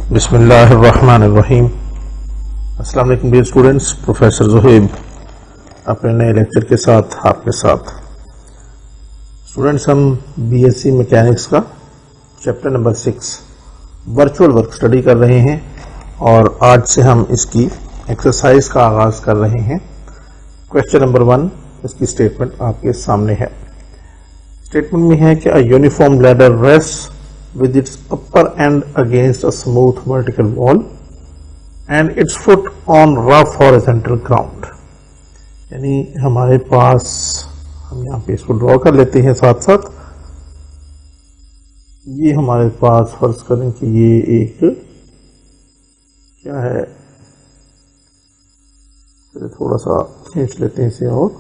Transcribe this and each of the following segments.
बिस्मिल्लाहिर्रहमानिर्रहीम। अस्सलाम वालेकुम डियर स्टूडेंट्स, प्रोफेसर ज़ुहैब अपने नए लेक्चर के साथ आपके साथ। स्टूडेंट्स, हम बीएससी मैकेनिक्स का chapter number 6 virtual work study कर रहे हैं और आज से हम इसकी एक्सरसाइज का आगाज कर रहे हैं। क्वेश्चन नंबर 1, इसकी स्टेटमेंट आपके सामने है। स्टेटमेंट में है कि a uniform ladder rest with its upper end against a smooth vertical wall and its foot on rough horizontal ground। यानी हमारे पास, हम यहाँ पे इसको ड्रॉ कर लेते हैं साथ साथ। ये हमारे पास फर्ज करें कि ये एक क्या है, थोड़ा सा खींच लेते हैं इसे और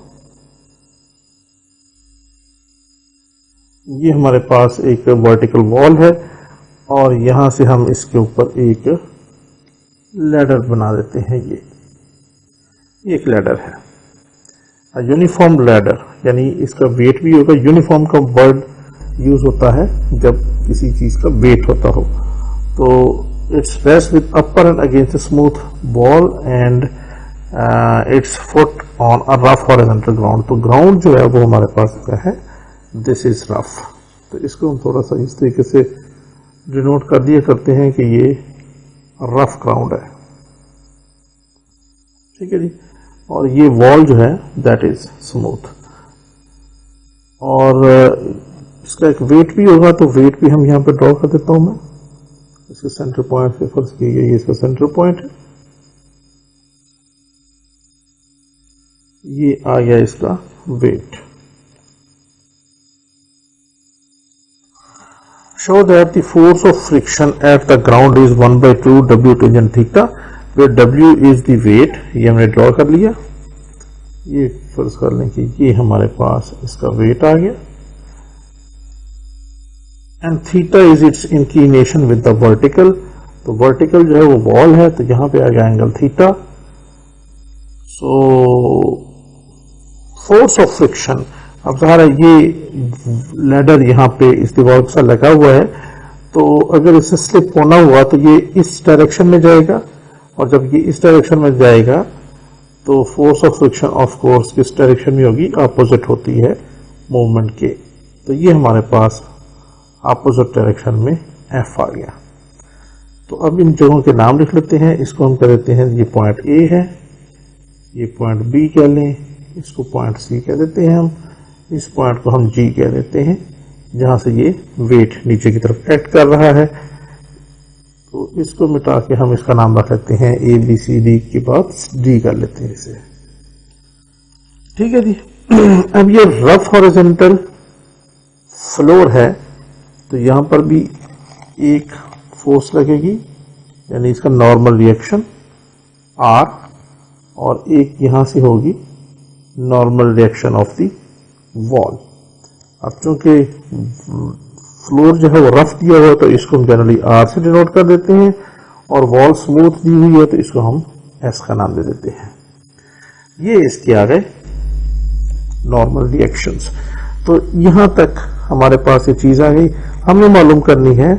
ये हमारे पास एक वर्टिकल वॉल है और यहां से हम इसके ऊपर एक लैडर बना देते हैं। ये एक लैडर है, यूनिफॉर्म लैडर, यानी इसका वेट भी होगा। यूनिफॉर्म का वर्ड यूज होता है जब किसी चीज का वेट होता हो। तो it's rest with upper and against smooth wall and it's foot on a rough horizontal ground. तो ग्राउंड जो है वो हमारे पास क्या है, दिस इज रफ। तो इसको हम थोड़ा सा इस तरीके से डिनोट कर दिया करते हैं कि ये रफ ग्राउंड है, ठीक है जी। और ये वॉल जो है दैट इज स्मूथ और इसका एक वेट भी होगा। तो वेट भी हम यहाँ पे ड्रॉ कर देता हूं मैं। इसके सेंटर पॉइंट पे फर्ज की गई, इसका सेंटर पॉइंट है, ये आ गया इसका wait. Show that the force of friction at the ground is 1/2 W tangent theta, where W is the weight। ये हमने ड्रॉ कर लिया। ये फर्ज कर लें कि ये हमारे पास इसका वेट आ गया and theta is it's inclination with the vertical. तो वर्टिकल जो है वो वॉल है, तो यहां पे आ गया angle theta. So force of friction, अब ज़ाहिर है ये लैडर यहाँ पे इस दीवार के साथ लगा हुआ है, तो अगर इसे स्लिप होना हुआ तो ये इस डायरेक्शन में जाएगा और जब ये इस डायरेक्शन में जाएगा तो force of friction of course किस डायरेक्शन में होगी, अपोजिट होती है मूवमेंट के। तो ये हमारे पास अपोजिट डायरेक्शन में एफ आ गया। तो अब इन जगहों के नाम लिख लेते हैं। इसको हम कह देते हैं, ये पॉइंट ए है, ये पॉइंट बी कह लें, इसको पॉइंट सी कह देते हैं हम, इस पॉइंट को हम जी कह देते हैं, जहां से ये वेट नीचे की तरफ एक्ट कर रहा है। तो इसको मिटा के हम इसका नाम रख लेते हैं ए बी सी डी के बाद डी कर लेते हैं इसे, ठीक है जी। अब ये रफ हॉरिजॉन्टल फ्लोर है, तो यहां पर भी एक फोर्स लगेगी, यानी इसका नॉर्मल रिएक्शन आर, और एक यहां से होगी normal reaction of the wall. अब चूंकि फ्लोर जो है वो रफ दिया हुआ है तो इसको हम जनरली आर से डिनोट कर देते हैं, और वॉल स्मूथ दी हुई है तो इसको हम एस का नाम दे देते हैं। ये इसके आ गए नॉर्मल रिएक्शंस। तो यहां तक हमारे पास ये चीज आ गई। हमें मालूम करनी है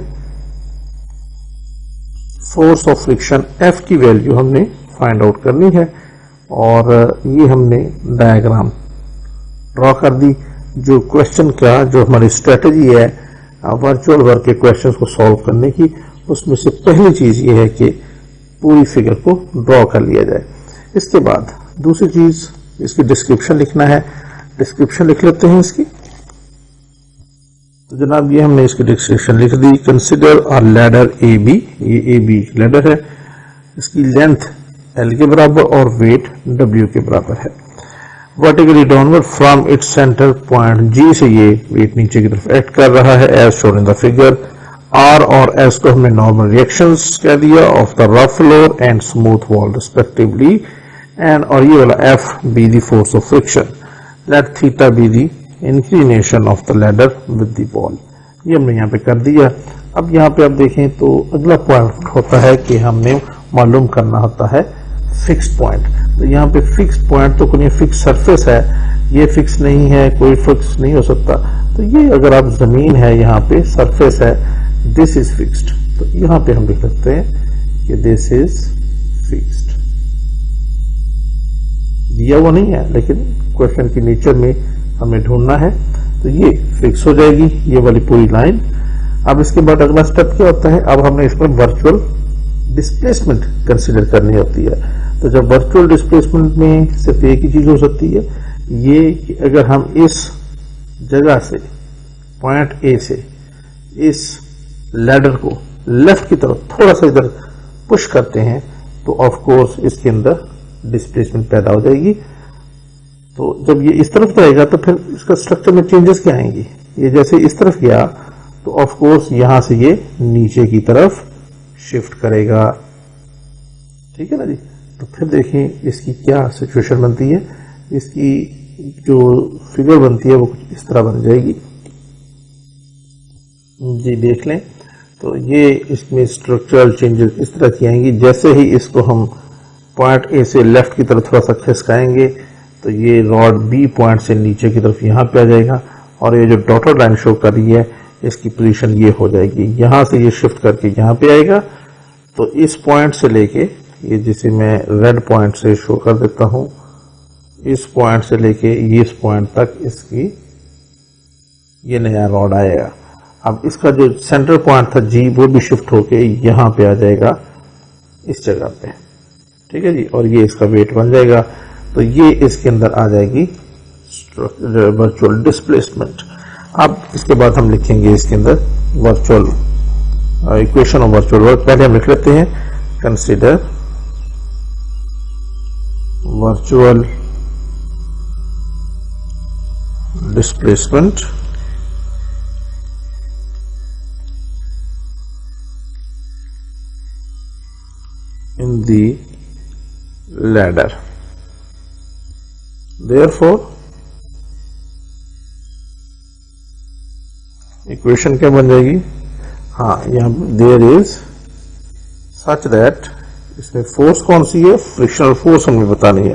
फोर्स ऑफ फ्रिक्शन एफ की वैल्यू हमने फाइंड आउट करनी है, और ये हमने डायग्राम ड्रॉ कर दी। जो क्वेश्चन का जो हमारी स्ट्रेटजी है वर्चुअल वर्क के क्वेश्चंस को सॉल्व करने की, उसमें से पहली चीज ये है कि पूरी फिगर को ड्रॉ कर लिया जाए। इसके बाद दूसरी चीज, इसकी डिस्क्रिप्शन लिखना है। डिस्क्रिप्शन लिख लेते हैं इसकी। तो जनाब ये हमने इसकी डिस्क्रिप्शन लिख दी। Consider a ladder A B, ये ए बी लैडर है, इसकी लेंथ एल के बराबर और वेट डब्ल्यू के बराबर है। Vertically downward from its center point G से ये वेट नीचे की तरफ एक्ट कर रहा है as shown in the figure. R और एस को हमने नॉर्मल रिएक्शंस कह दिया of the rough floor and smooth wall respectively, and और ये वाला F be the force of friction, let theta be the inclination of the ladder with the wall. ये हमने यहाँ पे कर दिया। अब यहाँ पे आप देखें तो अगला पॉइंट होता है कि हमने मालूम करना होता है फिक्स पॉइंट। तो यहाँ पे फिक्स पॉइंट तो कोई फिक्स सरफेस है, ये फिक्स नहीं है, कोई फिक्स नहीं हो सकता। तो ये अगर आप जमीन है, यहाँ पे सरफेस है, दिस इज फिक्स्ड। तो यहां पे हम लिख सकते हैं कि दिस इज फिक्स्ड। दिया वो नहीं है, लेकिन क्वेश्चन की नेचर में हमें ढूंढना है, तो ये फिक्स हो जाएगी ये वाली पूरी लाइन। अब इसके बाद अगला स्टेप क्या होता है, अब हमने इस पर वर्चुअल डिस्प्लेसमेंट कंसीडर करनी होती है। तो जब वर्चुअल डिस्प्लेसमेंट में सिर्फ एक ही चीज हो सकती है, ये कि अगर हम इस जगह से पॉइंट ए से इस लैडर को लेफ्ट की तरफ थोड़ा सा इधर पुश करते हैं, तो ऑफ कोर्स इसके अंदर डिस्प्लेसमेंट पैदा हो जाएगी। तो जब ये इस तरफ जाएगा तो फिर इसका स्ट्रक्चर में चेंजेस क्या आएंगी, ये जैसे इस तरफ गया तो ऑफ कोर्स यहां से ये नीचे की तरफ शिफ्ट करेगा। ठीक है ना जी। तो फिर देखें इसकी क्या सिचुएशन बनती है, इसकी जो फिगर बनती है वो कुछ इस तरह बन जाएगी जी, देख लें। तो ये इसमें स्ट्रक्चरल चेंजेस इस तरह की आएंगी, जैसे ही इसको हम पॉइंट ए से लेफ्ट की तरफ थोड़ा सा खिसकाएंगे तो ये रॉड बी पॉइंट से नीचे की तरफ यहाँ पे आ जाएगा, और ये जो डॉटेड लाइन शो कर रही है इसकी पोजीशन ये हो जाएगी, यहां से ये शिफ्ट करके यहाँ पे आएगा। तो इस पॉइंट से लेके ये, जिसे मैं रेड पॉइंट से शो कर देता हूं, इस पॉइंट से लेके इस पॉइंट तक इसकी ये नया रॉड आएगा। अब इसका जो सेंटर पॉइंट था जी, वो भी शिफ्ट होके यहाँ पे आ जाएगा इस जगह पे। ठीक है जी। और ये इसका वेट बन जाएगा, तो ये इसके अंदर आ जाएगी वर्चुअल डिस्प्लेसमेंट। अब इसके बाद हम लिखेंगे इसके अंदर virtual equation of virtual work. पहले हम लिख लेते हैं consider virtual displacement in the ladder. Therefore, equation क्या बन जाएगी, हाँ यहाँ देयर इज सच दैट, इसमें फोर्स कौन सी है, फ्रिक्शनल फोर्स हमें बतानी है।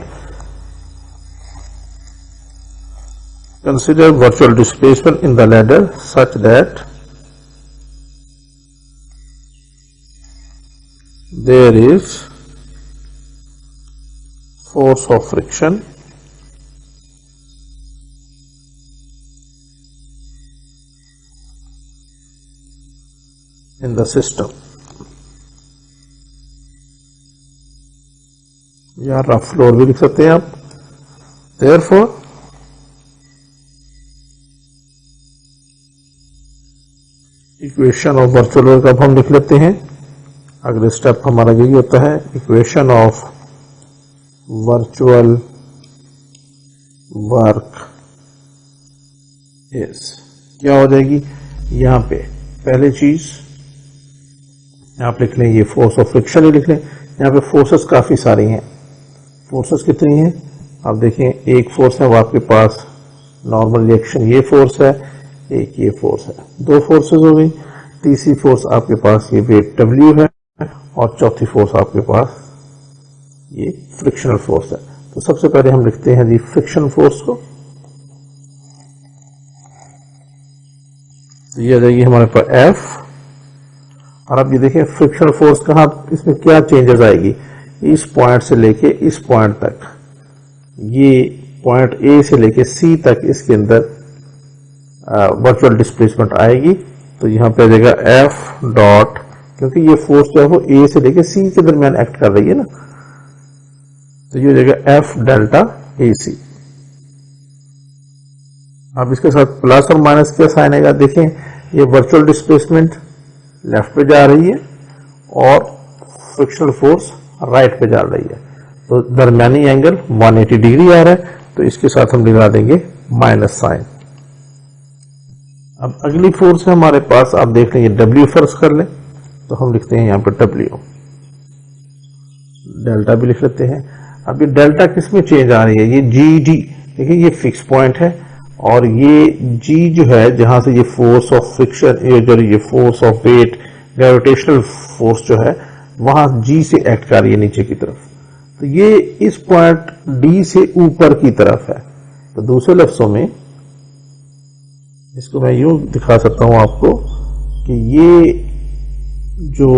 Consider virtual displacement in the ladder such that there is force of friction in the system। या रफ फ्लोर भी लिख सकते हैं आप। therefore equation of virtual work अब हम लिख लेते हैं। अगले स्टेप हमारा यही होता है, equation of virtual work is क्या हो जाएगी, यहाँ पे पहले चीज आप लिख लें, ये फोर्स ऑफ फ्रिक्शन ही लिख लें। यहाँ पे फोर्सेस काफी सारी हैं। फोर्सेस कितनी हैं, आप देखें, एक फोर्स है वो आपके पास नॉर्मल रिएक्शन, ये फोर्स है, एक ये फोर्स है, दो फोर्सेस हो गई। तीसरी फोर्स आपके पास ये वेट डब्ल्यू है, और चौथी फोर्स आपके पास ये फ्रिक्शनल फोर्स है। तो सबसे पहले हम लिखते हैं जी फ्रिक्शन फोर्स को। तो ये आ जाएगी हमारे पास एफ। और अब ये देखें फ्रिक्शनल फोर्स कहाँ, इसमें क्या चेंजेस आएगी, इस पॉइंट से लेके इस पॉइंट तक, ये पॉइंट ए से लेके सी तक इसके अंदर वर्चुअल डिस्प्लेसमेंट आएगी। तो यहां पे आ जाएगा एफ डॉट, क्योंकि ये फोर्स जो है वो ए से लेके सी के दरमियान एक्ट कर रही है ना, तो ये हो जाएगा एफ डेल्टा ए सी। अब इसके साथ प्लस और माइनस क्या साइन आएगा, देखें ये वर्चुअल डिस्प्लेसमेंट लेफ्ट पे जा रही है और फ्रिक्शनल फोर्स राइट पे जा रही है, तो दरमियानी एंगल 180 डिग्री आ रहा है, तो इसके साथ हम लगा देंगे माइनस साइन। अब अगली फोर्स है हमारे पास, आप देख लेंगे डब्ल्यू फर्स्ट कर लें, तो हम लिखते हैं यहां पर डब्ल्यू, डेल्टा भी लिख लेते हैं। अब ये डेल्टा किस में चेंज आ रही है, ये जी डी, देखिए ये फिक्स पॉइंट है, और ये जी जो है जहां से ये फोर्स ऑफ फ्रिक्शन, ये force of weight, gravitational force जो है वहां जी से एक्ट कर रही है नीचे की तरफ, तो ये इस पॉइंट डी से ऊपर की तरफ है। तो दूसरे लफ्जों में इसको मैं यूं दिखा सकता हूं आपको कि जो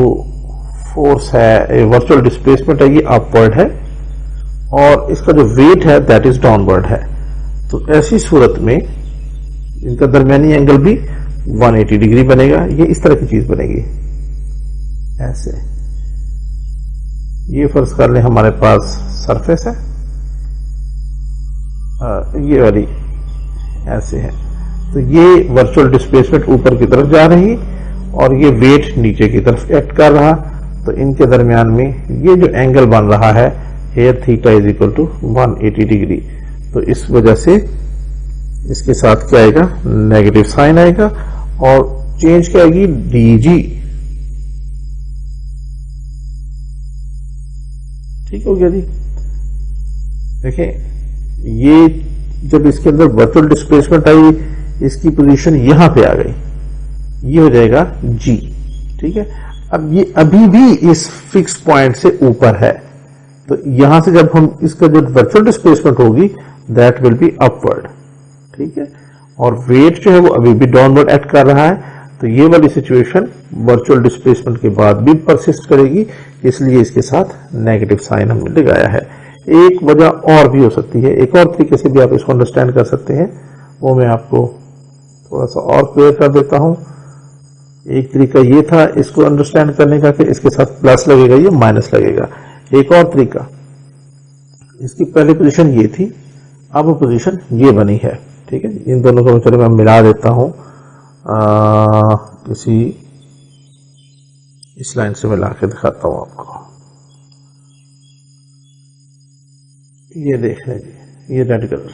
फोर्स है, वर्चुअल डिस्प्लेसमेंट है, ये अपवर्ड है और इसका जो वेट है दैट इज डाउनवर्ड है। तो ऐसी सूरत में इनका दरमियानी एंगल भी 180 डिग्री बनेगा। ये इस तरह की चीज बनेगी ऐसे। ये फर्ज कर लें हमारे पास सरफेस है, ये वाली ऐसे है, तो ये वर्चुअल डिस्प्लेसमेंट ऊपर की तरफ जा रही और ये वेट नीचे की तरफ एक्ट कर रहा। तो इनके दरमियान में ये जो एंगल बन रहा है here theta is equal to 180 degree. तो इस वजह से इसके साथ क्या आएगा, नेगेटिव साइन आएगा और चेंज क्या आएगी, डीजी। ठीक हो गया जी। देखें ये जब इसके अंदर वर्चुअल डिस्प्लेसमेंट आई, इसकी पोजीशन यहां पे आ गई, ये हो जाएगा जी। ठीक है, अब ये अभी भी इस फिक्स पॉइंट से ऊपर है, तो यहां से जब हम इसका जो वर्चुअल डिस्प्लेसमेंट होगी दैट विल बी अपवर्ड। ठीक है, और वेट जो है वो अभी भी डाउनवर्ड एक्ट कर रहा है। तो ये वाली सिचुएशन वर्चुअल डिस्प्लेसमेंट के बाद भी परसिस्ट करेगी, इसलिए इसके साथ नेगेटिव साइन हमने लगाया है। एक वजह और भी हो सकती है, एक और तरीके से भी आप इसको अंडरस्टैंड कर सकते हैं, वो मैं आपको थोड़ा सा और क्लियर कर देता हूं। एक तरीका ये था इसको अंडरस्टैंड करने का कि इसके साथ प्लस लगेगा, ये माइनस लगेगा। एक और तरीका, इसकी पहली पोजीशन ये थी, अब पोजीशन ये बनी है। ठीक है, इन दोनों को चलो मैं मिला देता हूं, किसी इस लाइन से मिला के दिखाता हूं आपको। ये देख लें जी, ये रेड कलर,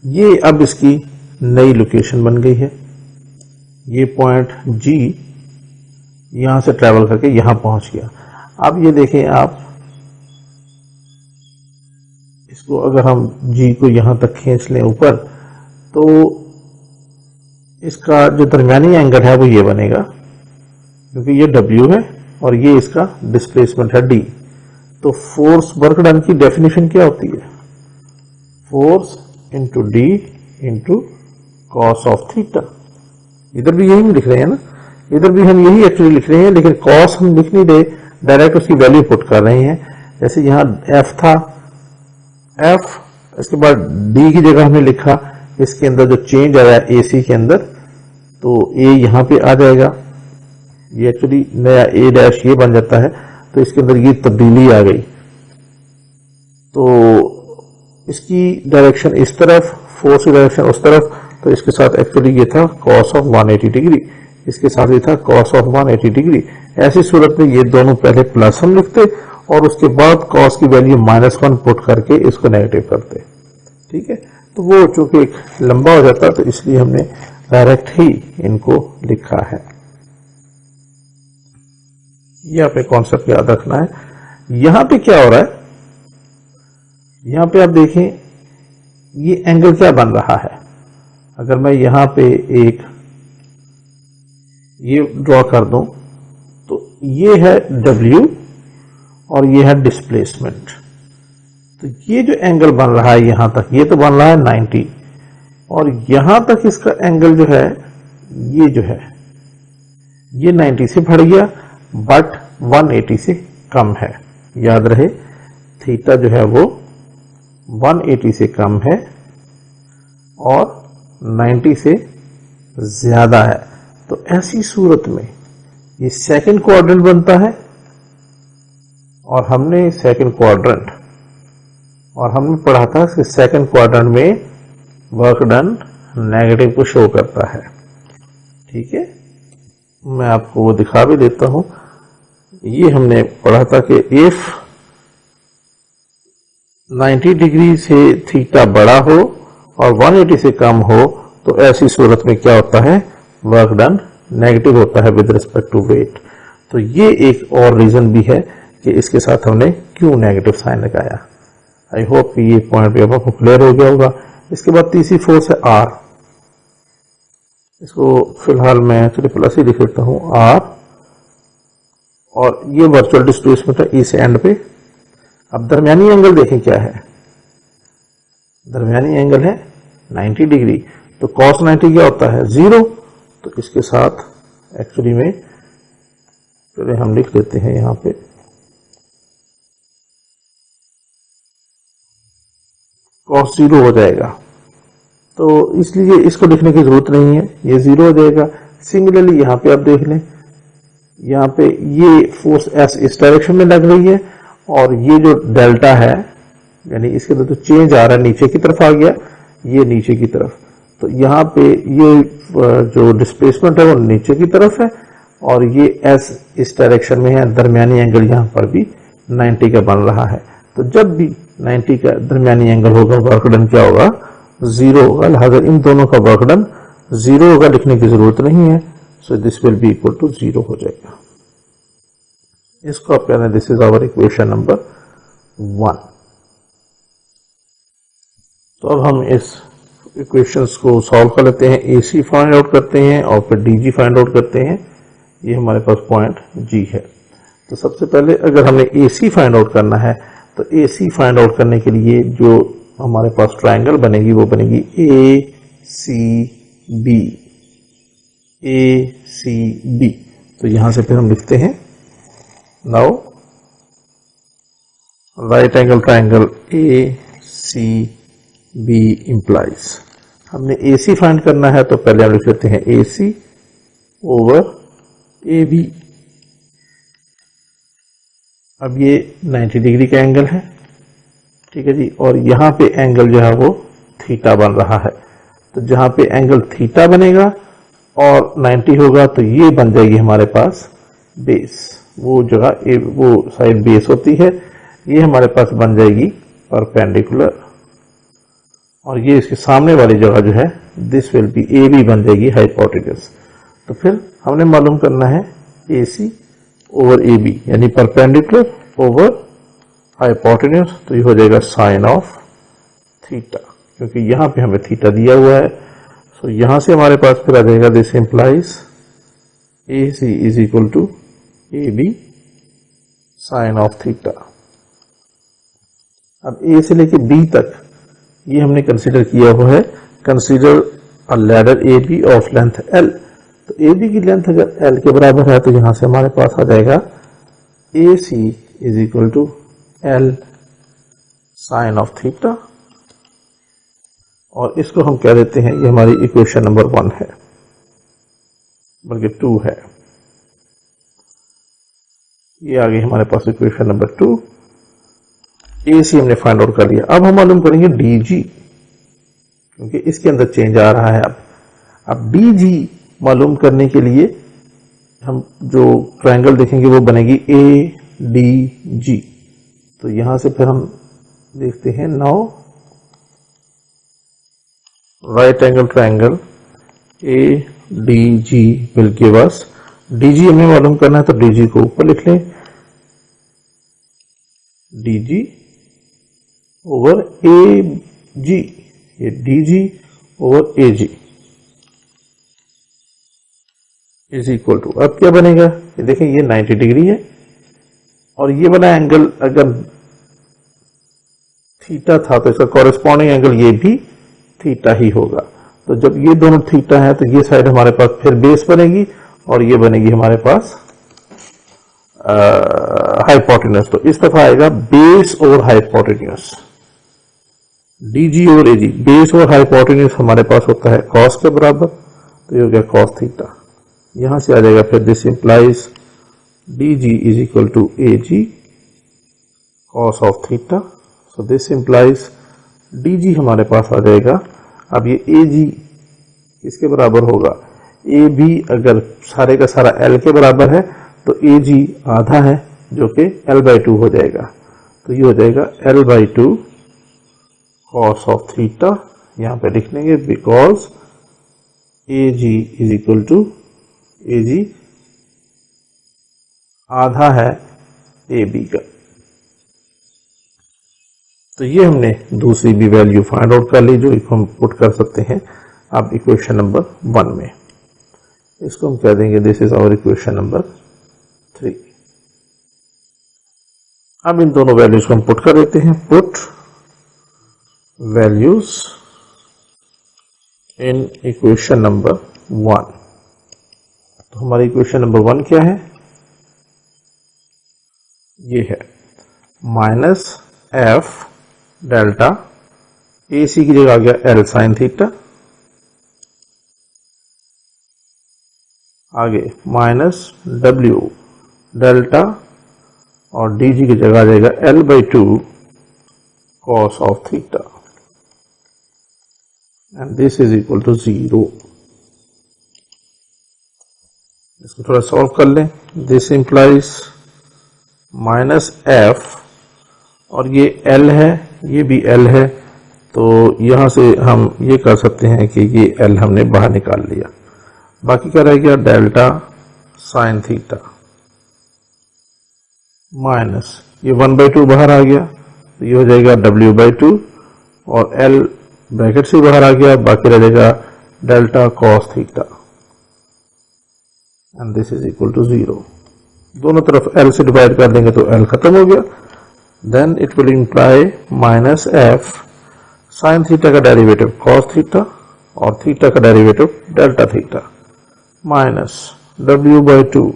ये अब इसकी नई लोकेशन बन गई है। ये पॉइंट जी यहां से ट्रेवल करके यहां पहुंच गया। अब ये देखें आप, इसको अगर हम जी को यहां तक खींच लें ऊपर, तो इसका जो दरमियानी एंगल है वो ये बनेगा, क्योंकि ये W है और ये इसका डिस्प्लेसमेंट है D। तो फोर्स वर्क डन की डेफिनेशन क्या होती है, force into D into cos of theta. इधर भी यही लिख रहे हैं ना, इधर भी हम यही एक्चुअली लिख रहे हैं, लेकिन कॉस हम लिख नहीं रहे, डायरेक्ट उसकी वैल्यू पुट कर रहे हैं। जैसे यहां F था, F, इसके बाद D की जगह हमने लिखा, इसके अंदर जो चेंज आया AC के अंदर, तो A यहां पे आ जाएगा, ये एक्चुअली नया A डैश ये बन जाता है, तो इसके अंदर ये तब्दीली आ गई। तो इसकी डायरेक्शन इस तरफ, फोर्स की डायरेक्शन उस तरफ, तो इसके साथ एक्चुअली ये था कॉस ऑफ 180 डिग्री, इसके साथ ये था कॉस ऑफ 180 डिग्री। ऐसी सूरत में ये दोनों पहले प्लस हम लिखते और उसके बाद कॉस की वैल्यू -1 पुट करके इसको नेगेटिव करते। ठीक है, तो वो चूंकि एक लंबा हो जाता तो इसलिए हमने डायरेक्ट ही इनको लिखा है। ये आपने कॉन्सेप्ट याद रखना है। यहां पे क्या हो रहा है, यहां पे आप देखें ये एंगल क्या बन रहा है। अगर मैं यहां पे एक ये ड्रॉ कर दूं, तो ये है W और ये है डिस्प्लेसमेंट। तो ये जो एंगल बन रहा है यहां तक, ये तो बन रहा है 90, और यहां तक इसका एंगल जो है, ये जो है ये 90 से बढ़ गया, बट 180 से कम है। याद रहे थीटा जो है वो 180 से कम है और 90 से ज्यादा है। तो ऐसी सूरत में ये सेकंड क्वाड्रेंट बनता है, और हमने सेकंड क्वाड्रेंट, और हमने पढ़ा था कि सेकंड क्वाड्रेंट में वर्क डन नेगेटिव को शो करता है। ठीक है, मैं आपको वो दिखा भी देता हूं। ये हमने पढ़ा था कि इफ 90 डिग्री से थीटा बड़ा हो और 180 से कम हो, तो ऐसी सूरत में क्या होता है, वर्क डन नेगेटिव होता है विद रिस्पेक्ट टू वेट। तो ये एक और रीजन भी है कि इसके साथ हमने क्यों नेगेटिव साइन लगाया। आई होप कि ये पॉइंट भी आपको क्लियर हो गया होगा। इसके बाद तीसरी फोर्स है R। इसको फिलहाल मैं प्लस ही लिख देता हूं, R, और ये वर्चुअल डिस्प्लेसमेंट है इस एंड पे। अब दरमियानी एंगल देखें क्या है, दरमियानी एंगल है 90 डिग्री। तो cos 90 क्या होता है, 0। तो इसके साथ एक्चुअली में चलिए हम लिख लेते हैं यहाँ पे कॉस 0 हो जाएगा, तो इसलिए इसको लिखने की जरूरत नहीं है, ये 0 हो जाएगा। सिमिलरली यहाँ पे आप देख लें, यहाँ पे ये फोर्स एस इस डायरेक्शन में लग रही है और ये जो डेल्टा है यानी इसके अंदर तो चेंज आ रहा है, नीचे की तरफ आ गया, ये नीचे की तरफ, तो यहाँ पे ये जो डिस्प्लेसमेंट है वो नीचे की तरफ है और ये एस इस डायरेक्शन में है, दरमियानी एंगल यहाँ पर भी 90 का बन रहा है। तो जब भी 90 का दरमियानी एंगल होगा वर्क डन क्या होगा, 0 होगा। लिहाजा इन दोनों का वर्क डन 0 होगा, लिखने की जरूरत नहीं है। So this will be equal to 0 हो जाएगा। इसको आप कहते हैं this is our equation number 1। तो अब हम इस इक्वेशंस को सॉल्व कर लेते हैं, AC फाइंड आउट करते हैं और फिर DG फाइंड आउट करते हैं। ये हमारे पास पॉइंट G है। तो सबसे पहले अगर हमने AC फाइंड आउट करना है तो AC फाइंड आउट करने के लिए जो हमारे पास ट्राइंगल बनेगी वो बनेगी ACB। ACB, तो यहां से फिर हम लिखते हैं now right angle triangle ACB implies, हमने AC फाइंड करना है तो पहले हम लिख लेते हैं AC ओवर AB। अब ये 90 डिग्री का एंगल है, ठीक है जी, और यहां पे एंगल जो है वो थीटा बन रहा है। तो जहां पे एंगल थीटा बनेगा और 90 होगा तो ये बन जाएगी हमारे पास बेस, वो जगह वो साइड बेस होती है, ये हमारे पास बन जाएगी परपेंडिकुलर, और ये इसके सामने वाली जगह जो है दिस विल बी AB बन जाएगी हाइपोटेन्यूज। तो फिर हमने मालूम करना है AC ओवर AB यानी परपेंडिकुलर ओवर हाइपोटेन्यूज, तो ये हो जाएगा साइन ऑफ थीटा, क्योंकि यहां पे हमें थीटा दिया हुआ है। सो यहां से हमारे पास फिर आ जाएगा this implies AC is equal to AB sine of theta. अब A से लेके B तक ये हमने कंसीडर किया हुआ है, consider a ladder AB of length L। तो AB की लेंथ अगर L के बराबर है तो यहां से हमारे पास आ जाएगा AC is equal to L sine of theta, और इसको हम कह देते हैं ये हमारी इक्वेशन नंबर 1 है, बल्कि 2 है। ये आ गई हमारे पास इक्वेशन नंबर 2। AC हमने फाइंड आउट कर लिया। अब हम मालूम करेंगे DG, क्योंकि इसके अंदर चेंज आ रहा है। अब DG मालूम करने के लिए हम जो ट्रायंगल देखेंगे वो बनेगी ADG। तो यहां से फिर हम देखते हैं now right angle triangle ADG will give us, DG हमें मालूम करना है तो DG को ऊपर लिख लें, DG ओवर AG, ये DG over AG is equal to, अब क्या बनेगा, ये देखें ये 90 डिग्री है और ये बना एंगल अगर थीटा था तो इसका कॉरेस्पॉन्डिंग एंगल ये भी थीटा ही होगा। तो जब ये दोनों थीटा है तो ये साइड हमारे पास फिर बेस बनेगी और ये बनेगी हमारे पास हाइपोटेन्यूज। तो इस दफा आएगा बेस और हाइपोटेन्यूज, DG और AG, बेस और हाइपोटेन्यूज हमारे पास होता है कॉस के बराबर, तो ये हो गया कॉस थीटा। यहां से आ जाएगा फिर this implies DG is equal to AG cos of theta. So this implies DG हमारे पास आ जाएगा। अब ये AG किसके बराबर होगा, AB अगर सारे का सारा L के बराबर है तो AG आधा है जो कि L/2 हो जाएगा। तो ये हो जाएगा L/2 कॉस ऑफ थीटा, यहां पे लिख लेंगे because AG is equal to AG आधा है AB का। तो ये हमने दूसरी भी वैल्यू फाइंड आउट कर ली जो हम पुट कर सकते हैं अब इक्वेशन नंबर 1 में। इसको हम कह देंगे this is our equation number 3। अब इन दोनों वैल्यूज को हम पुट कर देते हैं, put values in equation number 1। तो हमारी इक्वेशन नंबर 1 क्या है, ये है minus F delta, A C की जगह आ गया एल साइन थीटा, आगे माइनस डब्ल्यू डेल्टा और डी जी की जगह आ जाएगा L by two cos of theta and this is equal to 0। इसको थोड़ा सॉल्व कर लें। दिस इंप्लाइज माइनस एफ और ये एल है, ये भी एल है, तो यहां से हम ये कर सकते हैं कि ये एल हमने बाहर निकाल लिया। बाकी क्या रह गया डेल्टा साइन थीटा माइनस ये 1/2 बाहर आ गया, तो ये हो जाएगा w/2 और l ब्रैकेट से बाहर आ गया, बाकी रह जाएगा delta cos theta and this is equal to 0। दोनों तरफ l से डिवाइड कर देंगे तो l खत्म हो गया। Then it will imply minus F sine theta का डेरिवेटिव कॉस थीटा और थीटा का derivative delta theta minus w/2।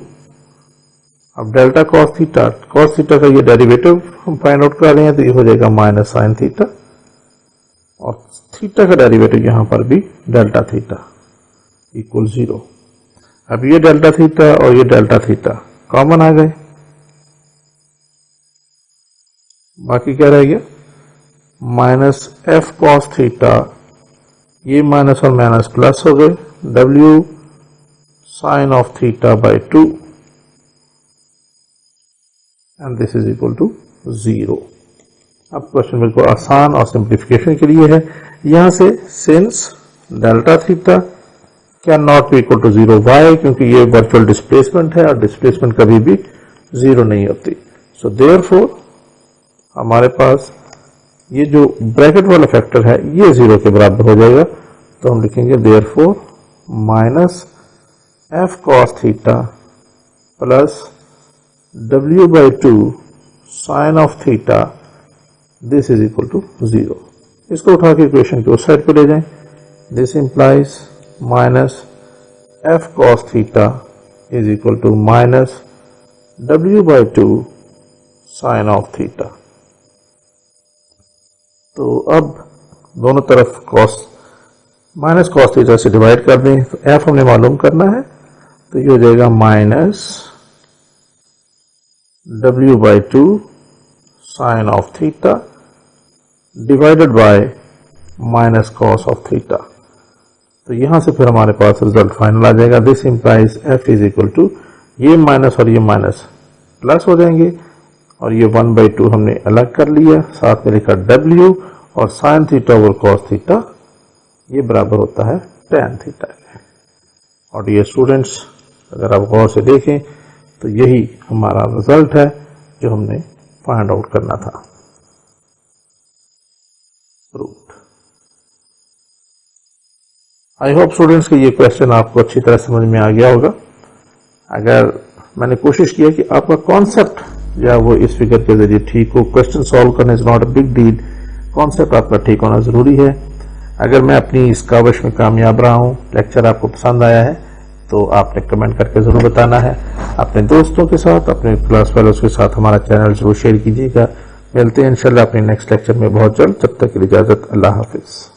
अब डेल्टा कॉस थीटा का ये डेरिवेटिव हम फाइंड आउट कर रहे हैं, तो ये हो जाएगा माइनस साइन थीटा और थीटा का डेरिवेटिव यहां पर भी डेल्टा थीटा इक्वल 0। अब ये डेल्टा थीटा और ये डेल्टा थीटा कॉमन आ गए, बाकी क्या रह गया माइनस एफ कॉस थीटा, ये माइनस और माइनस प्लस हो गए, w sine of theta by 2 and this is equal to 0। अब क्वेश्चन बिल्कुल आसान और सिंप्लीफिकेशन के लिए है। यहां से since delta theta can not be equal to 0 why, क्योंकि ये वर्चुअल डिस्प्लेसमेंट है और डिस्प्लेसमेंट कभी भी 0 नहीं होती। सो देयरफॉर हमारे पास ये जो ब्रैकेट वाला फैक्टर है ये 0 के बराबर हो जाएगा, तो हम लिखेंगे therefore minus F cos theta plus w/2 sine of theta this is equal to 0। इसको उठा के इक्वेशन के उस साइड पे ले जाएं। This implies minus F cos theta is equal to minus w/2 sine of theta. तो अब दोनों तरफ माइनस कॉस थीटा से डिवाइड कर दें, तो एफ हमने मालूम करना है, तो ये हो जाएगा minus w/2 sine of theta divided by minus cos of theta. तो यहां से फिर हमारे पास रिजल्ट फाइनल आ जाएगा। This implies F is equal to ये माइनस और ये माइनस प्लस हो जाएंगे और ये 1/2 हमने अलग कर लिया, साथ में लिखा w और sine theta over cos theta ये बराबर होता है tan थीटा के। और ये स्टूडेंट्स अगर आप गौर से देखें तो यही हमारा रिजल्ट है जो हमने फाइंड आउट करना था। प्रूव्ड। आई होप स्टूडेंट्स कि ये क्वेश्चन आपको अच्छी तरह समझ में आ गया होगा। अगर मैंने कोशिश किया कि आपका कॉन्सेप्ट या वो इस फिगर के जरिए ठीक हो, क्वेश्चन सॉल्व करना is not a big deal, concept आपका ठीक होना जरूरी है। अगर मैं अपनी इस काविश में कामयाब रहा हूं, लेक्चर आपको पसंद आया है, तो आपने कमेंट करके जरूर बताना है। अपने दोस्तों के साथ, अपने क्लास फेलोज के साथ हमारा चैनल जरूर शेयर कीजिएगा। मिलते हैं इंशाल्लाह अपने नेक्स्ट लेक्चर में बहुत जल्द। तब तक के लिए इजाजत, अल्लाह हाफिज।